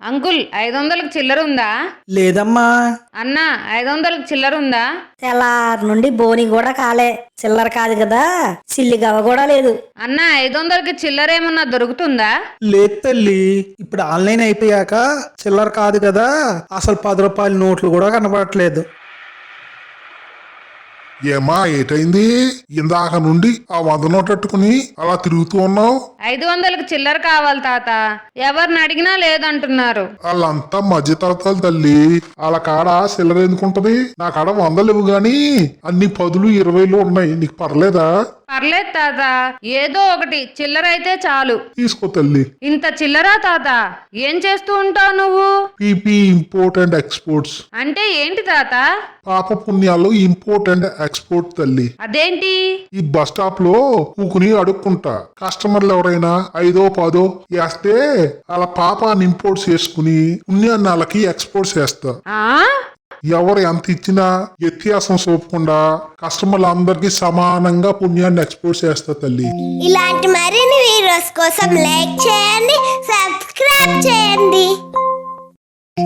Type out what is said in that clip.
Uncle 500కి చిల్లర ఉందా? లేదమ్మా. అన్న 500కి చిల్లర ఉందా? తెల్లారి నుండి బోని కూడా కాలే, చిల్లర కాదు కదా, సిల్లిగవ్వ కూడా లేదు. అన్న 500కి చిల్లర ఏమన్నా దొరుకుతుందా? లేదు తల్లి, ఇప్పుడు ఆన్లైన్ అయిపోయాక చిల్లర కాదు కదా, అసలు 10 రూపాయల నోట్లు కూడా కనబడట్లేదు. ఏమా ఏటైంది? ఇందాక నుండి ఆ 100 నోటెట్టుకుని అలా తిరుగుతూ ఉన్నావు. 500కి చిల్లర కావాలి తాత, ఎవరిని అడిగినా లేదంటున్నారు. వాళ్ళంతా మధ్య తరగతులు తల్లి, వాళ్ళ కాడ చిల్లర ఎందుకుంటది? నా కాడ 100 లేవు గాని అన్ని 10లు 20లు ఉన్నాయి. నీకు పర్లేదా? పర్లేదు తాత, ఏదో ఒకటి చిల్లర అయితే చాలు. తీసుకో తల్లి. ఇంత చిల్లరా తాత? ఏం చేస్తూ ఉంటావు నువ్వు? PP import and exports. అంటే ఏంటి తాత? పాప పుణ్యాలు ఇంపోర్ట్ అండ్ ఎక్స్పోర్ట్ తల్లి. అదేంటి? ఈ బస్ స్టాప్ లో కూకుని అడుక్కుంటా, కస్టమర్లు ఎవరైనా 5 10 వేస్తే వాళ్ళ పాపాన్ని ఇంపోర్ట్ చేసుకుని పుణ్యాన్ని వాళ్ళకి ఎక్స్పోర్ట్ చేస్తా. ఆ ఎవరు ఎంత ఇచ్చినా వ్యత్యాసం చూపకుండా కస్టమర్లు అందరికి సమానంగా పుణ్యాన్ని ఎక్స్పోర్ట్ చేస్తా తల్లి. ఇలాంటి మరిన్ని వీడియోస్ కోసం లైక్ చేయండి, సబ్స్క్రైబ్ చేయండి.